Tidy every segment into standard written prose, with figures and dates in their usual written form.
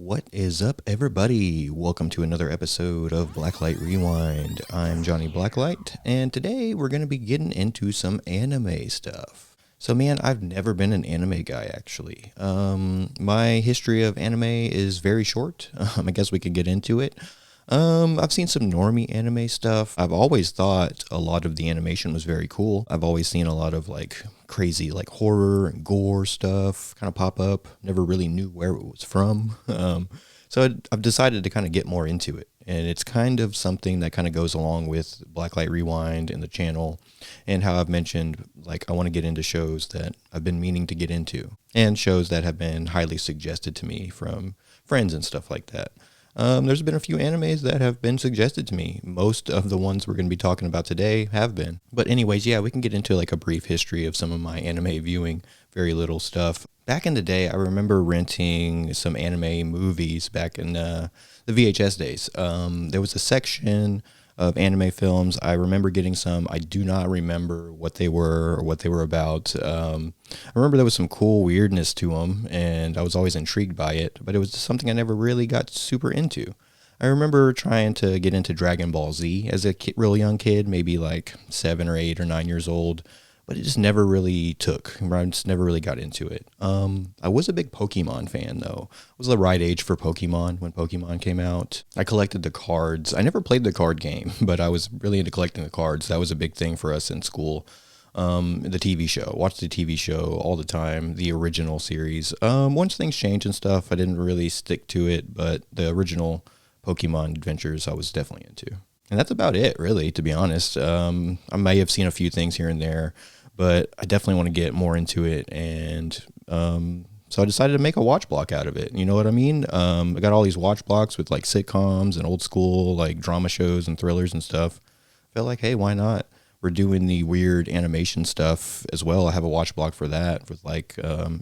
What is up, everybody? Welcome to another episode of Blacklight Rewind. I'm Johnny Blacklight, and today we're going to be getting into some anime stuff. So, man, I've never been an anime guy, actually. My history of anime is very short. I guess we could get into it. I've seen some normie anime stuff. I've always thought a lot of the animation was very cool. I've always seen a lot of crazy horror and gore stuff kind of pop up. Never really knew where it was from. So I've decided to kind of get more into it. And it's kind of something that kind of goes along with Blacklight Rewind and the channel and how I've mentioned, I want to get into shows that I've been meaning to get into and shows that have been highly suggested to me from friends and stuff like that. There's been a few animes that have been suggested to me. Most of the ones we're going to be talking about today have been. But anyways, yeah, we can get into a brief history of some of my anime viewing, very little stuff. Back in the day, I remember renting some anime movies back in the VHS days. There was a section of anime films. I remember getting some. I do not remember what they were or what they were about. I remember there was some cool weirdness to them, and I was always intrigued by it, but it was something I never really got super into. I remember trying to get into Dragon Ball Z as a real young kid, maybe 7 or 8 or 9 years old, but it just never really took. I just never really got into it. I was a big Pokemon fan, though. It was the right age for Pokemon when Pokemon came out. I collected the cards. I never played the card game, but I was really into collecting the cards. That was a big thing for us in school. The TV show. Watched the TV show all the time, the original series. Once things changed and stuff, I didn't really stick to it, but the original Pokemon adventures I was definitely into. And that's about it, really, to be honest. I may have seen a few things here and there, but I definitely want to get more into it, and so I decided to make a watch block out of it. You know what I mean? I got all these watch blocks with sitcoms and old school drama shows and thrillers and stuff. Felt like, hey, why not? We're doing the weird animation stuff as well. I have a watch block for that with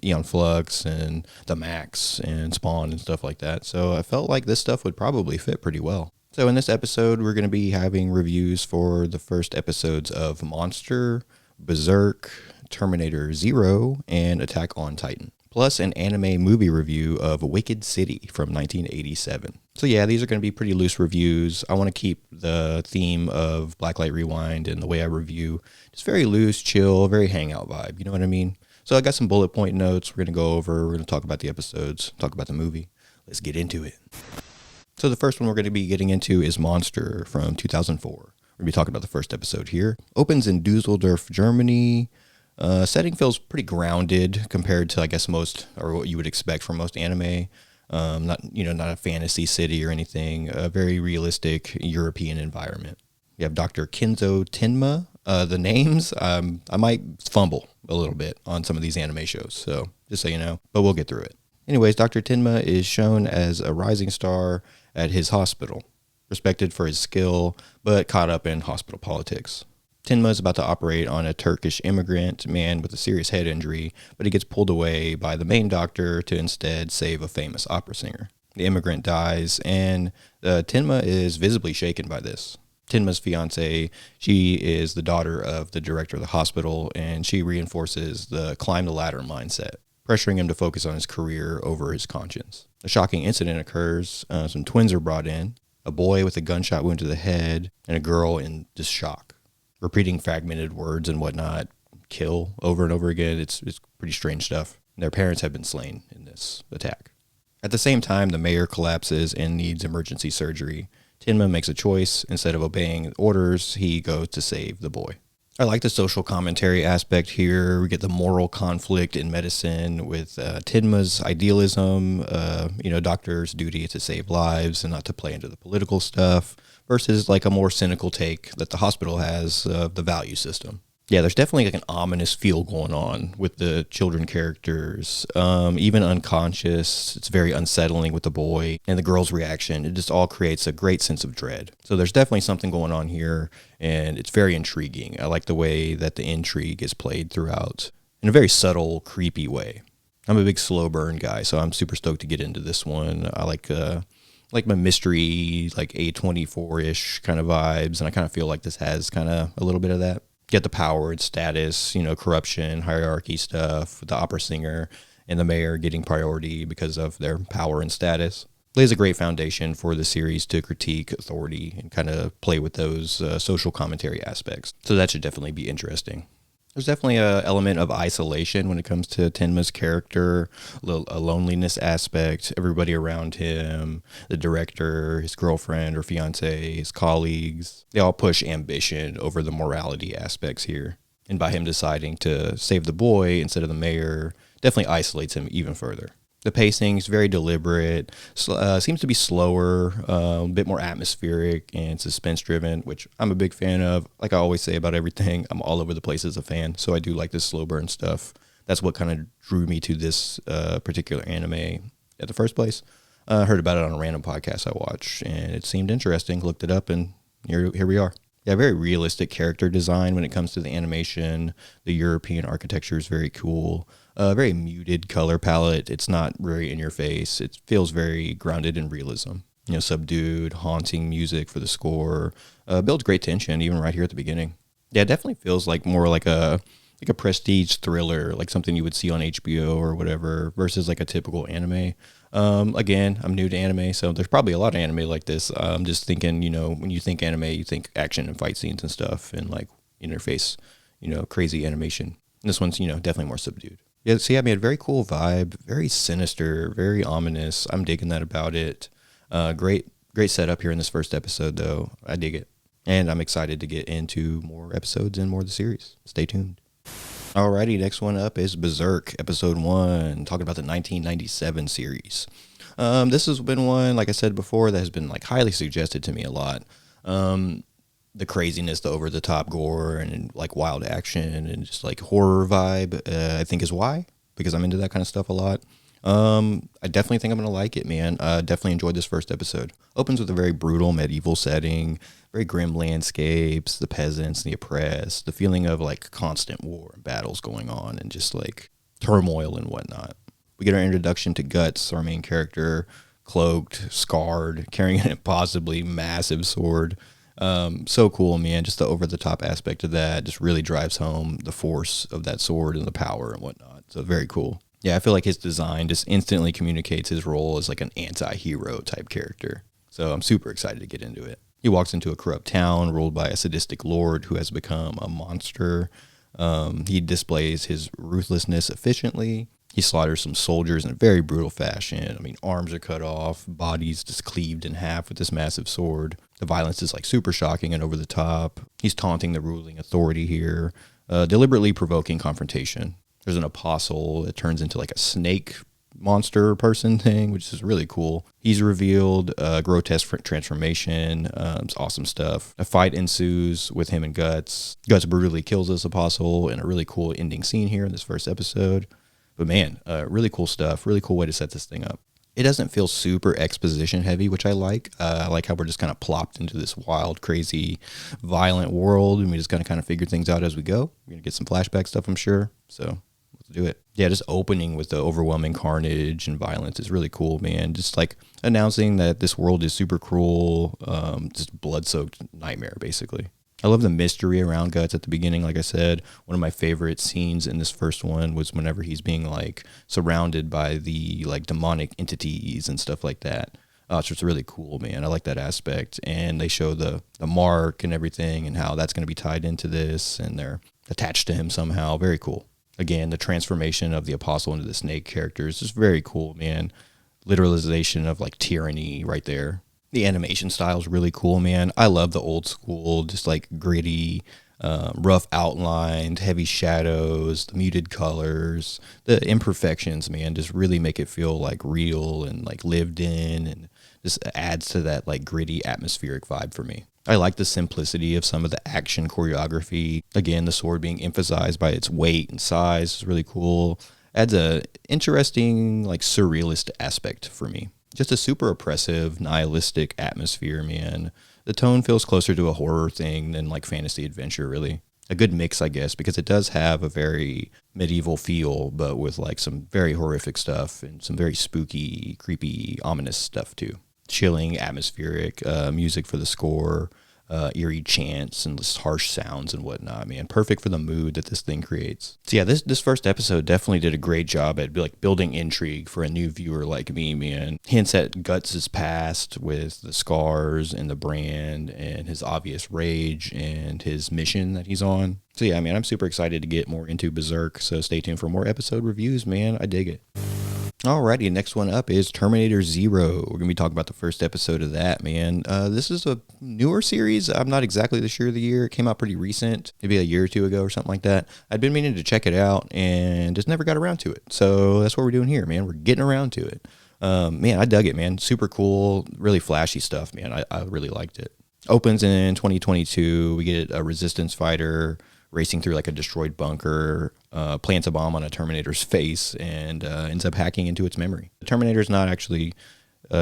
Eon Flux and The Max and Spawn and stuff like that. So I felt like this stuff would probably fit pretty well. So in this episode, we're going to be having reviews for the first episodes of Monster, Berserk, Terminator Zero, and Attack on Titan. Plus an anime movie review of Wicked City from 1987. So yeah, these are going to be pretty loose reviews. I want to keep the theme of Blacklight Rewind and the way I review just very loose, chill, very hangout vibe. You know what I mean? So I got some bullet point notes we're going to go over. We're going to talk about the episodes, talk about the movie. Let's get into it. So the first one we're going to be getting into is Monster from 2004. We're going to be talking about the first episode here. Opens in Dusseldorf, Germany. Setting feels pretty grounded compared to, I guess, most, or what you would expect from most anime. Not a fantasy city or anything. A very realistic European environment. You have Dr. Kenzo Tenma. The names, I might fumble a little bit on some of these anime shows, so just so you know, but we'll get through it. Anyways, Dr. Tenma is shown as a rising star at his hospital, respected for his skill, but caught up in hospital politics. Tenma is about to operate on a Turkish immigrant man with a serious head injury, but he gets pulled away by the main doctor to instead save a famous opera singer. The immigrant dies, and Tenma is visibly shaken by this. Tenma's fiancée, she is the daughter of the director of the hospital, and she reinforces the climb the ladder mindset, pressuring him to focus on his career over his conscience. A shocking incident occurs. Some twins are brought in, a boy with a gunshot wound to the head, and a girl in just shock. Repeating fragmented words and whatnot, kill over and over again. It's pretty strange stuff. Their parents have been slain in this attack. At the same time, the mayor collapses and needs emergency surgery. Tenma makes a choice. Instead of obeying orders, he goes to save the boy. I like the social commentary aspect here. We get the moral conflict in medicine with Tenma's idealism, doctor's duty to save lives and not to play into the political stuff, versus a more cynical take that the hospital has of the value system. Yeah, there's definitely an ominous feel going on with the children characters, even unconscious. It's very unsettling with the boy and the girl's reaction. It just all creates a great sense of dread. So there's definitely something going on here, and it's very intriguing. I like the way that the intrigue is played throughout in a very subtle, creepy way. I'm a big slow burn guy, so I'm super stoked to get into this one. I like my mystery, A24-ish kind of vibes, and I kind of feel like this has kind of a little bit of that. Get the power and status, corruption, hierarchy stuff, the opera singer, and the mayor getting priority because of their power and status. Lays a great foundation for the series to critique authority and kind of play with those social commentary aspects. So that should definitely be interesting. There's definitely an element of isolation when it comes to Tenma's character, a loneliness aspect, everybody around him, the director, his girlfriend or fiance, his colleagues. They all push ambition over the morality aspects here. And by him deciding to save the boy instead of the mayor, definitely isolates him even further. The pacing is very deliberate, seems to be slower, a bit more atmospheric and suspense-driven, which I'm a big fan of. Like I always say about everything, I'm all over the place as a fan, so I do like this slow burn stuff. That's what kind of drew me to this particular anime at the first place. I heard about it on a random podcast I watched, and it seemed interesting. Looked it up, and here we are. Yeah, very realistic character design when it comes to the animation. The European architecture is very cool. Very muted color palette. It's not very in your face. It feels very grounded in realism. Subdued, haunting music for the score. Builds great tension even right here at the beginning. Yeah, it definitely feels like more like a prestige thriller, like something you would see on HBO or whatever, versus like a typical anime. Again, I'm new to anime, so there's probably a lot of anime like this. I'm just thinking, when you think anime, you think action and fight scenes and stuff and like interface, crazy animation. And this one's, definitely more subdued. Yeah, see, I mean, a very cool vibe, very sinister, very ominous. I'm digging that about it. Great setup here in this first episode, though. I dig it. And I'm excited to get into more episodes and more of the series. Stay tuned. Alrighty, next one up is Berserk, episode 1, talking about the 1997 series. This has been one, like I said before, that has been like highly suggested to me a lot. The craziness, the over-the-top gore, and like wild action, and just like horror vibe, I think is why, because I'm into that kind of stuff a lot. I definitely think I'm going to like it, man. Definitely enjoyed this first episode. Opens with a very brutal medieval setting, very grim landscapes, the peasants, the oppressed, the feeling of like constant war and battles going on, and just like turmoil and whatnot. We get our introduction to Guts, our main character, cloaked, scarred, carrying an impossibly massive sword. So cool, man. Just the over-the-top aspect of that just really drives home the force of that sword and the power and whatnot. So very cool. Yeah, I feel like his design just instantly communicates his role as like an anti-hero type character. So I'm super excited to get into it. He walks into a corrupt town ruled by a sadistic lord who has become a monster. He displays his ruthlessness efficiently. He slaughters some soldiers in a very brutal fashion. I mean, arms are cut off, bodies just cleaved in half with this massive sword. The violence is like super shocking and over the top. He's taunting the ruling authority here, deliberately provoking confrontation. There's an apostle that turns into like a snake monster person thing, which is really cool. He's revealed, grotesque transformation. It's awesome stuff. A fight ensues with him and Guts. Guts brutally kills this apostle in a really cool ending scene here in this first episode. But man, really cool stuff. Really cool way to set this thing up. It doesn't feel super exposition heavy, which I like. I like how we're just kind of plopped into this wild, crazy, violent world, and we just kind of figure things out as we go. We're going to get some flashback stuff, I'm sure. So let's do it. Yeah, just opening with the overwhelming carnage and violence is really cool, man. Just like announcing that this world is super cruel, just blood-soaked nightmare, basically. I love the mystery around Guts at the beginning. Like I said, one of my favorite scenes in this first one was whenever he's being like surrounded by the like demonic entities and stuff like that. It's just really cool, man. I like that aspect. And they show the mark and everything and how that's going to be tied into this, and they're attached to him somehow. Very cool. Again, the transformation of the apostle into the snake character is just very cool, man. Literalization of like tyranny right there. The animation style is really cool, man. I love the old school, just like gritty, rough outlined, heavy shadows, the muted colors, the imperfections, man, just really make it feel like real and like lived in, and just adds to that like gritty atmospheric vibe for me. I like the simplicity of some of the action choreography. Again, the sword being emphasized by its weight and size is really cool. Adds a interesting, like surrealist aspect for me. Just a super oppressive, nihilistic atmosphere, man. The tone feels closer to a horror thing than like fantasy adventure, really. A good mix, I guess, because it does have a very medieval feel, but with like some very horrific stuff and some very spooky, creepy, ominous stuff too. Chilling, atmospheric music for the score. eerie chants and just harsh sounds and whatnot, man. Perfect for the mood that this thing creates. So yeah, this first episode definitely did a great job at like building intrigue for a new viewer like me, man. Hints at Guts' past with the scars and the brand and his obvious rage and his mission that he's on. So yeah, man, I'm super excited to get more into Berserk, so stay tuned for more episode reviews, man. I dig it. Alrighty, next one up is Terminator Zero. We're going to be talking about the first episode of that, man. This is a newer series. I'm not exactly sure of the year. It came out pretty recent, maybe a year or two ago or something like that. I'd been meaning to check it out and just never got around to it. So that's what we're doing here, man. We're getting around to it. Man, I dug it, man. Super cool, really flashy stuff, man. I really liked it. Opens in 2022. We get a resistance fighter racing through like a destroyed bunker, plants a bomb on a Terminator's face, and ends up hacking into its memory. The Terminator's not actually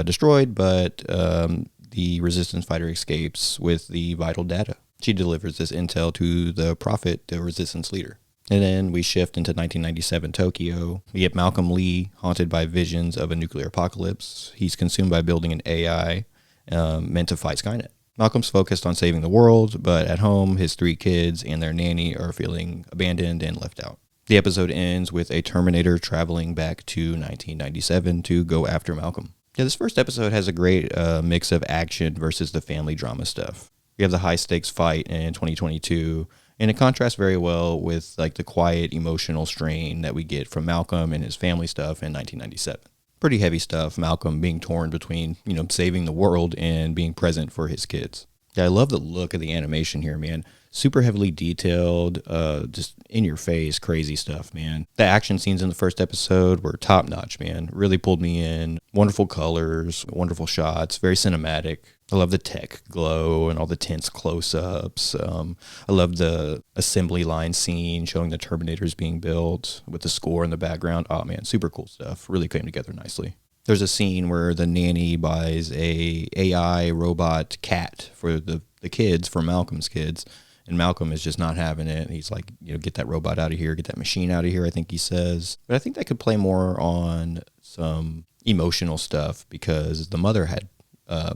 destroyed, but the resistance fighter escapes with the vital data. She delivers this intel to the Prophet, the resistance leader. And then we shift into 1997 Tokyo. We get Malcolm Lee haunted by visions of a nuclear apocalypse. He's consumed by building an AI meant to fight Skynet. Malcolm's focused on saving the world, but at home, his 3 kids and their nanny are feeling abandoned and left out. The episode ends with a Terminator traveling back to 1997 to go after Malcolm. Yeah, this first episode has a great mix of action versus the family drama stuff. We have the high-stakes fight in 2022, and it contrasts very well with like the quiet, emotional strain that we get from Malcolm and his family stuff in 1997. Pretty heavy stuff, Malcolm being torn between, saving the world and being present for his kids. Yeah, I love the look of the animation here, man. Super heavily detailed, just in your face, crazy stuff, man. The action scenes in the first episode were top notch, man. Really pulled me in. Wonderful colors, wonderful shots, very cinematic. I love the tech glow and all the tense close-ups. I love the assembly line scene showing the Terminators being built with the score in the background. Oh man, super cool stuff. Really came together nicely. There's a scene where the nanny buys a AI robot cat for the kids, for Malcolm's kids, and Malcolm is just not having it. He's like, get that robot out of here, get that machine out of here, I think he says. But I think that could play more on some emotional stuff because the mother had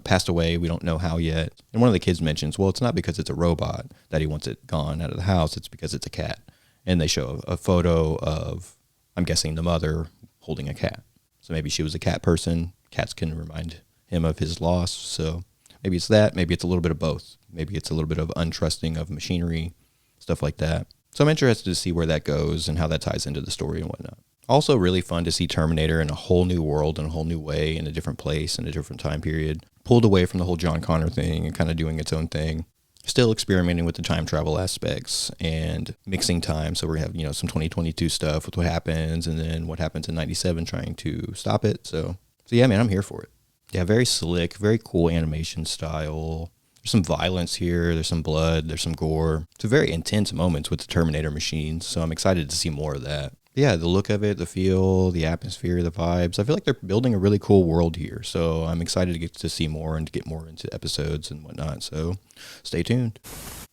passed away. We don't know how yet. And one of the kids mentions, well, it's not because it's a robot that he wants it gone out of the house. It's because it's a cat. And they show a photo of, I'm guessing, the mother holding a cat. So maybe she was a cat person. Cats can remind him of his loss. So maybe it's that. Maybe it's a little bit of both. Maybe it's a little bit of untrusting of machinery, stuff like that. So I'm interested to see where that goes and how that ties into the story and whatnot. Also really fun to see Terminator in a whole new world, in a whole new way, in a different place, in a different time period. Pulled away from the whole John Connor thing and kind of doing its own thing. Still experimenting with the time travel aspects and mixing time. So we have, some 2022 stuff with what happens and then what happens in 97 trying to stop it. So yeah, man, I'm here for it. Yeah, very slick, very cool animation style. There's some violence here. There's some blood. There's some gore. It's a very intense moments with the Terminator machines. So I'm excited to see more of that. Yeah, the look of it, the feel, the atmosphere, the vibes. I feel like they're building a really cool world here. So I'm excited to get to see more and to get more into episodes and whatnot. So stay tuned.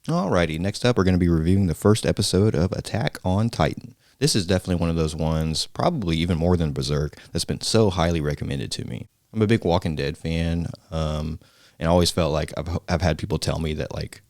Alrighty, next up we're going to be reviewing the first episode of Attack on Titan. This is definitely one of those ones, probably even more than Berserk, that's been so highly recommended to me. I'm a big Walking Dead fan, and I always felt like I've had people tell me that like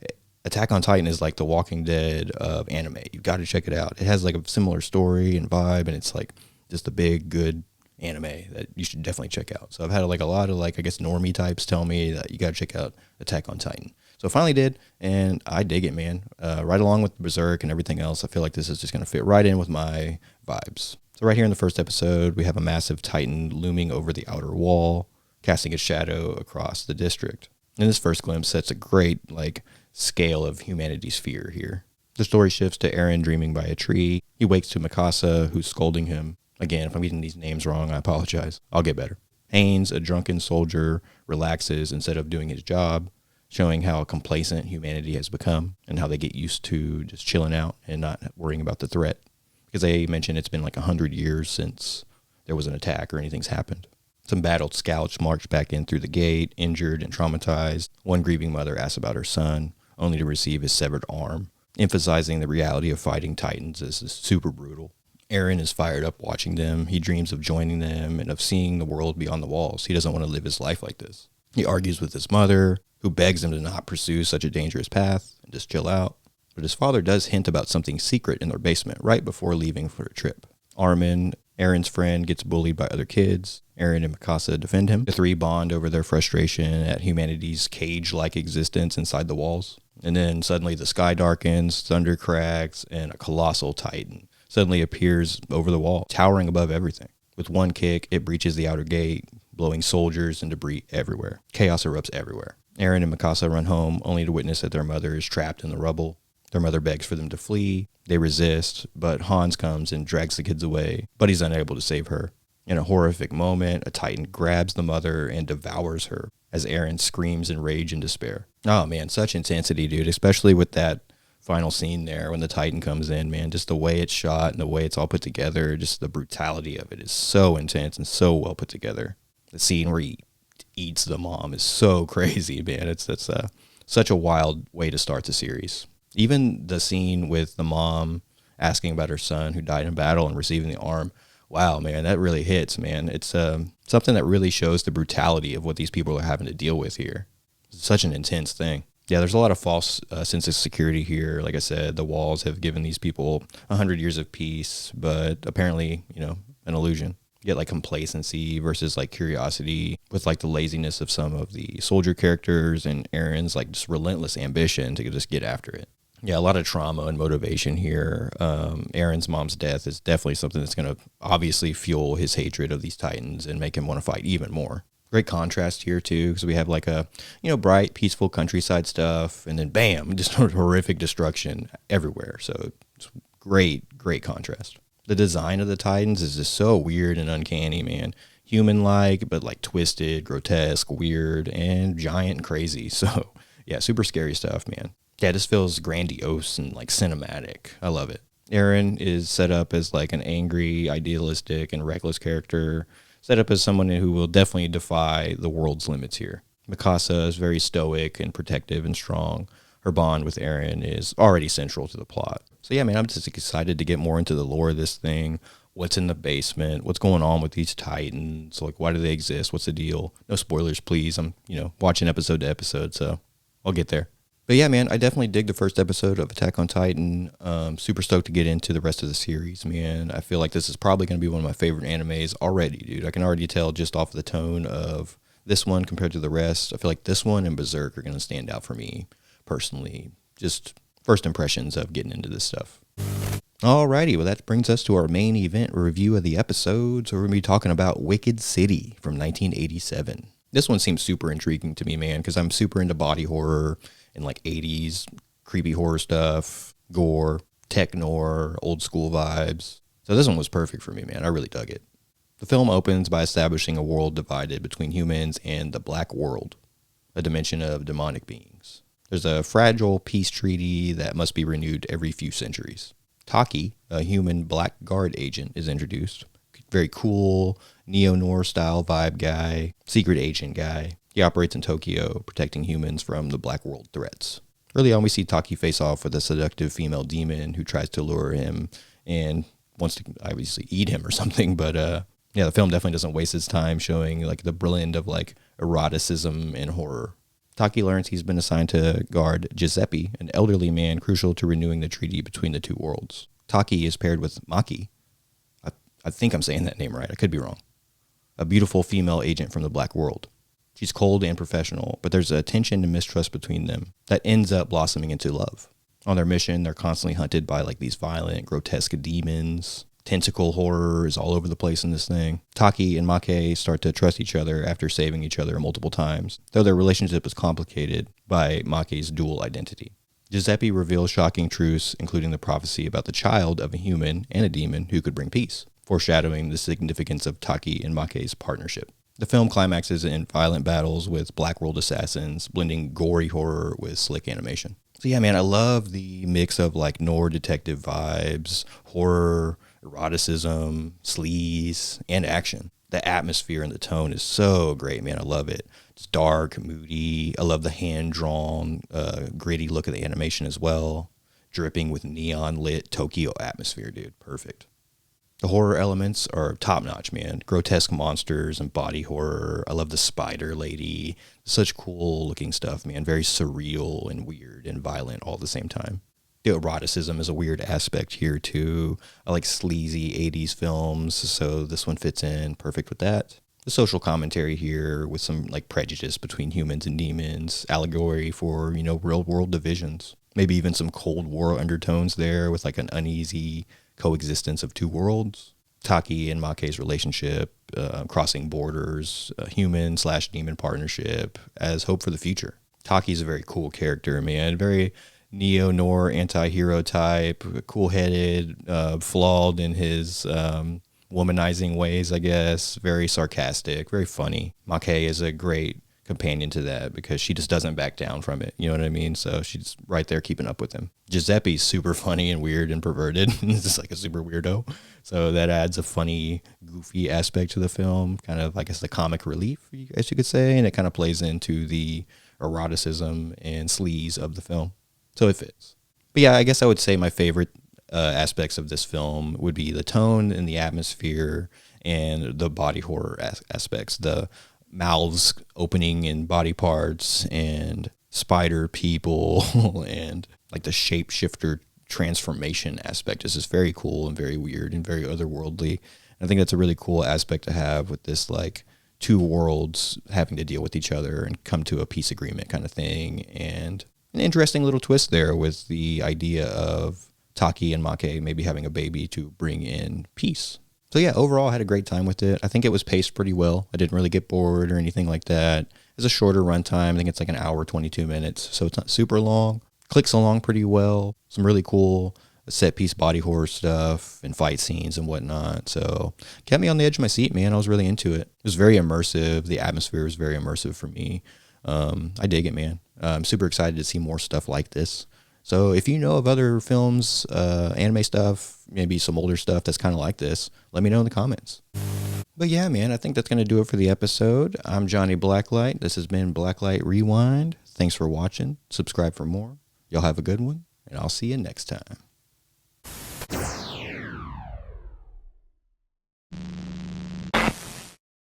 Attack on Titan is like the Walking Dead of anime. You've got to check it out. It has like a similar story and vibe, and it's like just a big, good anime that you should definitely check out. So I've had like a lot of like, I guess, normie types tell me that you got to check out Attack on Titan. So I finally did, and I dig it, man. Right along with Berserk and everything else, I feel like this is just going to fit right in with my vibes. So right here in the first episode, we have a massive Titan looming over the outer wall, casting a shadow across the district. And this first glimpse sets a great, like, scale of humanity's fear here. The story shifts to Eren dreaming by a tree. He wakes to Mikasa, who's scolding him. Again, if I'm getting these names wrong, I apologize. I'll get better. Haynes, a drunken soldier, relaxes instead of doing his job, showing how complacent humanity has become and how they get used to just chilling out and not worrying about the threat. Because they mentioned it's been like 100 years since there was an attack or anything's happened. Some battled scouts marched back in through the gate, injured and traumatized. One grieving mother asks about her son, only to receive his severed arm, emphasizing the reality of fighting Titans as super brutal. Eren is fired up watching them. He dreams of joining them and of seeing the world beyond the walls. He doesn't want to live his life like this. He argues with his mother, who begs him to not pursue such a dangerous path and just chill out. But his father does hint about something secret in their basement right before leaving for a trip. Armin, Aaron's friend, gets bullied by other kids. Aaron and Mikasa defend him. The three bond over their frustration at humanity's cage-like existence inside the walls. And then suddenly the sky darkens, thunder cracks, and a colossal titan suddenly appears over the wall, towering above everything. With one kick, it breaches the outer gate, blowing soldiers and debris everywhere. Chaos erupts everywhere. Aaron and Mikasa run home, only to witness that their mother is trapped in the rubble. Their mother begs for them to flee. They resist, but Hans comes and drags the kids away, but he's unable to save her. In a horrific moment, a titan grabs the mother and devours her as Aaron screams in rage and despair. Oh man, such intensity, dude, especially with that final scene there when the titan comes in, man. Just the way it's shot and the way it's all put together, just the brutality of it is so intense and so well put together. The scene where he eats the mom is so crazy, man. It's such a wild way to start the series. Even the scene with the mom asking about her son who died in battle and receiving the arm. Wow, man, that really hits, man. It's something that really shows the brutality of what these people are having to deal with here. It's such an intense thing. Yeah, there's a lot of false sense of security here. Like I said, the walls have given these people 100 years of peace, but apparently, an illusion. You get like complacency versus like curiosity with like the laziness of some of the soldier characters and Aaron's like just relentless ambition to just get after it. Yeah, a lot of trauma and motivation here. Aaron's mom's death is definitely something that's going to obviously fuel his hatred of these titans and make him want to fight even more. Great contrast here too, because we have like a, bright, peaceful countryside stuff, and then bam, just horrific destruction everywhere. So it's great contrast. The design of the titans is just so weird and uncanny, man. Human-like, but like twisted, grotesque, weird, and giant and crazy. So yeah, super scary stuff, man. Yeah, this feels grandiose and like cinematic. I love it. Aaron is set up as like an angry, idealistic, and reckless character, set up as someone who will definitely defy the world's limits here. Mikasa is very stoic and protective and strong. Her bond with Aaron is already central to the plot. So yeah, man, I'm just excited to get more into the lore of this thing. What's in the basement? What's going on with these titans? Like, why do they exist? What's the deal? No spoilers, please. I'm, watching episode to episode, so I'll get there. But yeah, man, I definitely dig the first episode of Attack on Titan. Super stoked to get into the rest of the series, man. I feel like this is probably going to be one of my favorite animes already, dude. I can already tell just off the tone of this one compared to the rest. I feel like this one and Berserk are going to stand out for me personally. Just first impressions of getting into this stuff. Alrighty, well, that brings us to our main event review of the episode. So we're going to be talking about Wicked City from 1987. This one seems super intriguing to me, man, because I'm super into body horror and like 80s creepy horror stuff, gore, tech-noir, old school vibes. So this one was perfect for me, man. I really dug it. The film opens by establishing a world divided between humans and the Black World, a dimension of demonic beings. There's a fragile peace treaty that must be renewed every few centuries. Taki, a human Black Guard agent, is introduced. Very cool, neo-noir style vibe guy, secret agent guy. He operates in Tokyo, protecting humans from the Black World threats. Early on, we see Taki face off with a seductive female demon who tries to lure him and wants to obviously eat him or something. But yeah, the film definitely doesn't waste its time showing like the blend of like eroticism and horror. Taki learns he's been assigned to guard Giuseppe, an elderly man crucial to renewing the treaty between the two worlds. Taki is paired with Maki. I think I'm saying that name right. I could be wrong. A beautiful female agent from the Black World. She's cold and professional, but there's a tension and mistrust between them that ends up blossoming into love. On their mission, they're constantly hunted by like these violent, grotesque demons. Tentacle horror is all over the place in this thing. Taki and Make start to trust each other after saving each other multiple times, though their relationship is complicated by Make's dual identity. Giuseppe reveals shocking truths, including the prophecy about the child of a human and a demon who could bring peace, foreshadowing the significance of Taki and Make's partnership. The film climaxes in violent battles with Black World assassins, blending gory horror with slick animation. So yeah, man, I love the mix of like noir detective vibes, horror, eroticism, sleaze, and action. The atmosphere and the tone is so great, man. I love it. It's dark, moody. I love the hand-drawn, gritty look of the animation as well. Dripping with neon-lit Tokyo atmosphere, dude. Perfect. The horror elements are top notch, man. Grotesque monsters and body horror. I love the spider lady. Such cool looking stuff, man. Very surreal and weird and violent all at the same time. The eroticism is a weird aspect here too. I like sleazy 80s films, so this one fits in perfect with that. The social commentary here with some like prejudice between humans and demons, allegory for, real world divisions. Maybe even some Cold War undertones there with like an uneasy coexistence of two worlds. Taki and Make's relationship, crossing borders, human/demon partnership as hope for the future. Taki's a very cool character, man. Very neo-noir anti-hero type, cool-headed, flawed in his womanizing ways, I guess. Very sarcastic, very funny. Make is a great companion to that because she just doesn't back down from it. You know what I mean? So she's right there keeping up with him. Giuseppe's super funny and weird and perverted. He's just like a super weirdo. So that adds a funny, goofy aspect to the film. Kind of, I guess, the comic relief, as you could say. And it kind of plays into the eroticism and sleaze of the film. So it fits. But yeah, I guess I would say my favorite aspects of this film would be the tone and the atmosphere and the body horror aspects. The mouths opening in body parts and spider people and like the shapeshifter transformation aspect is just very cool and very weird and very otherworldly. And I think that's a really cool aspect to have with this like two worlds having to deal with each other and come to a peace agreement kind of thing. And an interesting little twist there with the idea of Taki and Make maybe having a baby to bring in peace. So yeah, overall I had a great time with it. I think it was paced pretty well. I didn't really get bored or anything like that. It's a shorter runtime. I think it's like an hour, 22 minutes. So it's not super long. Clicks along pretty well. Some really cool set piece body horror stuff and fight scenes and whatnot. So kept me on the edge of my seat, man. I was really into it. It was very immersive. The atmosphere was very immersive for me. I dig it, man. I'm super excited to see more stuff like this. So if you know of other films, anime stuff, maybe some older stuff that's kind of like this, let me know in the comments. But yeah, man, I think that's going to do it for the episode. I'm Johnny Blacklight. This has been Blacklight Rewind. Thanks for watching. Subscribe for more. Y'all have a good one, and I'll see you next time.